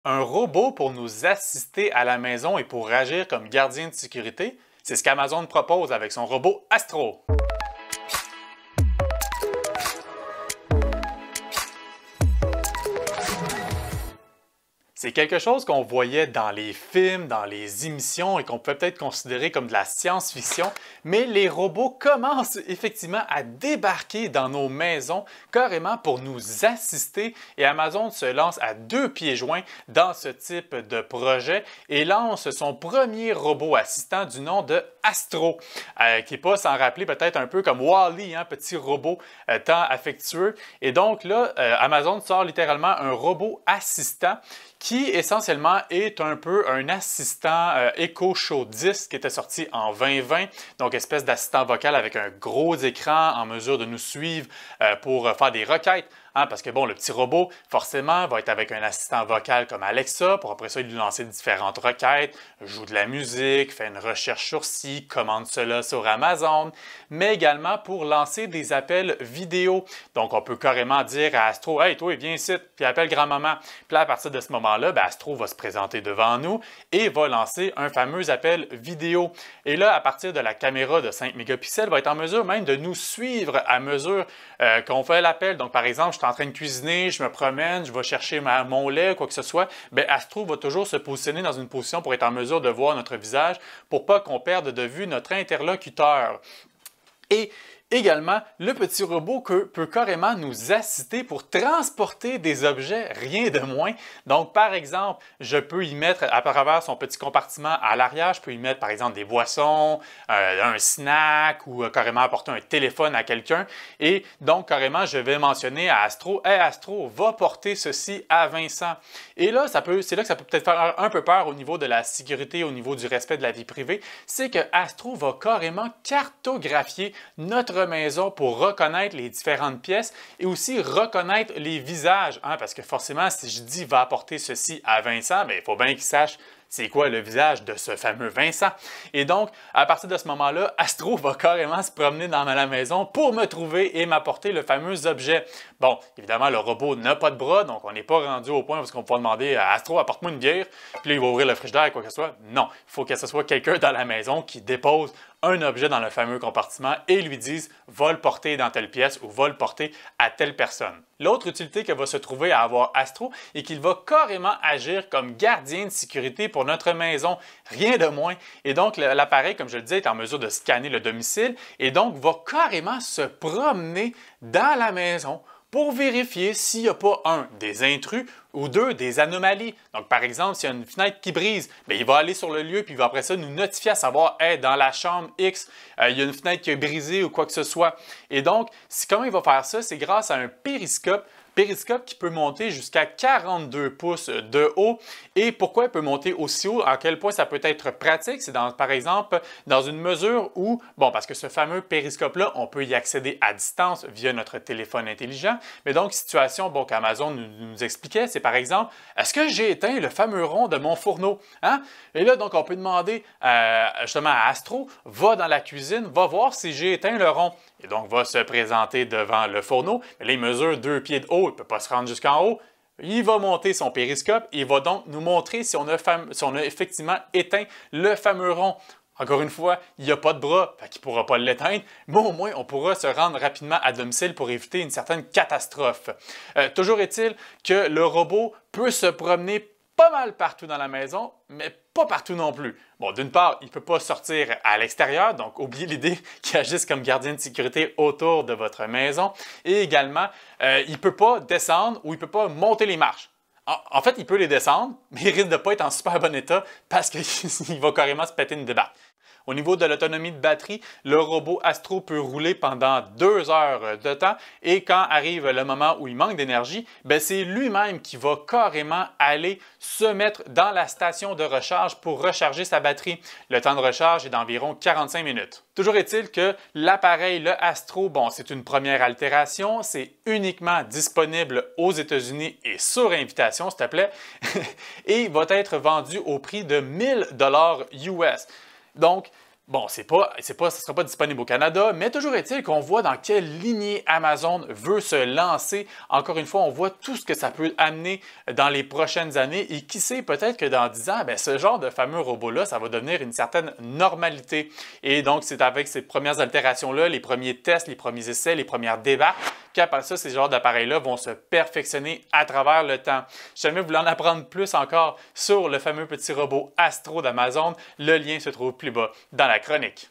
Un robot pour nous assister à la maison et pour agir comme gardien de sécurité, c'est ce qu'Amazon propose avec son robot Astro. C'est quelque chose qu'on voyait dans les films, dans les émissions et qu'on peut peut-être considérer comme de la science-fiction, mais les robots commencent effectivement à débarquer dans nos maisons carrément pour nous assister et Amazon se lance à deux pieds joints dans ce type de projet et lance son premier robot assistant du nom de Astro, qui n'est pas sans rappeler peut-être un peu comme Wall-E, petit robot tant affectueux. Et donc là, Amazon sort littéralement un robot assistant qui essentiellement est un peu un assistant Echo Show 10 qui était sorti en 2020, donc espèce d'assistant vocal avec un gros écran en mesure de nous suivre pour faire des requêtes. Parce que bon, le petit robot, forcément, va être avec un assistant vocal comme Alexa pour après ça lui lancer différentes requêtes, joue de la musique, fait une recherche sur ci, commande cela sur Amazon, mais également pour lancer des appels vidéo. Donc, on peut carrément dire à Astro « Hey, toi, viens ici, puis appelle grand-maman. » Puis là, à partir de ce moment-là, Astro va se présenter devant nous et va lancer un fameux appel vidéo. Et là, à partir de la caméra de 5 mégapixels, va être en mesure même de nous suivre à mesure qu'on fait l'appel. Donc, par exemple, je suis en train de cuisiner, je me promène, je vais chercher mon lait, quoi que ce soit, Astro va toujours se positionner dans une position pour être en mesure de voir notre visage pour pas qu'on perde de vue notre interlocuteur. Et également, le petit robot peut carrément nous assister pour transporter des objets, rien de moins. Donc, par exemple, je peux y mettre, à travers son petit compartiment à l'arrière, je peux y mettre, par exemple, des boissons, un snack ou carrément apporter un téléphone à quelqu'un. Et donc, carrément, je vais mentionner à Astro, « Hey, Astro, va porter ceci à Vincent. » Et là, c'est là que ça peut peut-être faire un peu peur au niveau de la sécurité, au niveau du respect de la vie privée. C'est que Astro va carrément cartographier notre maison pour reconnaître les différentes pièces et aussi reconnaître les visages. Parce que forcément, si je dis « va apporter ceci à Vincent », il faut bien qu'il sache c'est quoi le visage de ce fameux Vincent. Et donc, à partir de ce moment-là, Astro va carrément se promener dans la maison pour me trouver et m'apporter le fameux objet. Bon, évidemment, le robot n'a pas de bras, donc on n'est pas rendu au point où on peut demander à Astro, apporte-moi une bière, puis là, il va ouvrir le frigidaire et quoi que ce soit. Non, il faut que ce soit quelqu'un dans la maison qui dépose un objet dans le fameux compartiment et lui dise « va le porter dans telle pièce » ou « va le porter à telle personne ». L'autre utilité que va se trouver à avoir Astro est qu'il va carrément agir comme gardien de sécurité pour notre maison, rien de moins. Et donc, l'appareil, comme je le disais, est en mesure de scanner le domicile et donc va carrément se promener dans la maison pour vérifier s'il n'y a pas, un, des intrus ou deux, des anomalies. Donc, par exemple, s'il y a une fenêtre qui brise, il va aller sur le lieu puis il va après ça nous notifier à savoir, hey, dans la chambre X, il y a une fenêtre qui est brisée ou quoi que ce soit. Et donc, comment il va faire ça? C'est grâce à un périscope qui peut monter jusqu'à 42 pouces de haut. Et pourquoi il peut monter aussi haut? À quel point ça peut être pratique? C'est par exemple dans une mesure où, parce que ce fameux périscope-là, on peut y accéder à distance via notre téléphone intelligent. Mais donc, situation qu'Amazon nous expliquait, c'est par exemple, est-ce que j'ai éteint le fameux rond de mon fourneau? Et là, donc, on peut demander justement à Astro, va dans la cuisine, va voir si j'ai éteint le rond. Et donc, va se présenter devant le fourneau. Mais là, il mesure 2 pieds de haut, il ne peut pas se rendre jusqu'en haut. Il va monter son périscope et il va donc nous montrer si on a effectivement éteint le fameux rond. Encore une fois, il n'y a pas de bras, il ne pourra pas l'éteindre, mais au moins, on pourra se rendre rapidement à domicile pour éviter une certaine catastrophe. Toujours est-il que le robot peut se promener pas mal partout dans la maison, mais pas partout non plus. Bon, d'une part, il ne peut pas sortir à l'extérieur, donc oubliez l'idée qu'il agisse comme gardien de sécurité autour de votre maison. Et également, il ne peut pas descendre ou il ne peut pas monter les marches. En fait, il peut les descendre, mais il risque de ne pas être en super bon état parce qu'il va carrément se péter une débarque. Au niveau de l'autonomie de batterie, le robot Astro peut rouler pendant 2 heures de temps et quand arrive le moment où il manque d'énergie, c'est lui-même qui va carrément aller se mettre dans la station de recharge pour recharger sa batterie. Le temps de recharge est d'environ 45 minutes. Toujours est-il que l'appareil, le Astro, c'est une première altération, c'est uniquement disponible aux États-Unis et sur invitation, s'il te plaît, et va être vendu au prix de 1000 $ US. Donc, Bon, ce ne sera pas disponible au Canada, mais toujours est-il qu'on voit dans quelle lignée Amazon veut se lancer. Encore une fois, on voit tout ce que ça peut amener dans les prochaines années et qui sait, peut-être que dans 10 ans, bien, ce genre de fameux robot-là, ça va devenir une certaine normalité. Et donc, c'est avec ces premières altérations-là, les premiers tests, les premiers essais, les premières débarques, qu'après ça, ces genres d'appareils-là vont se perfectionner à travers le temps. Si jamais vous voulez en apprendre plus encore sur le fameux petit robot Astro d'Amazon, le lien se trouve plus bas dans la chronique.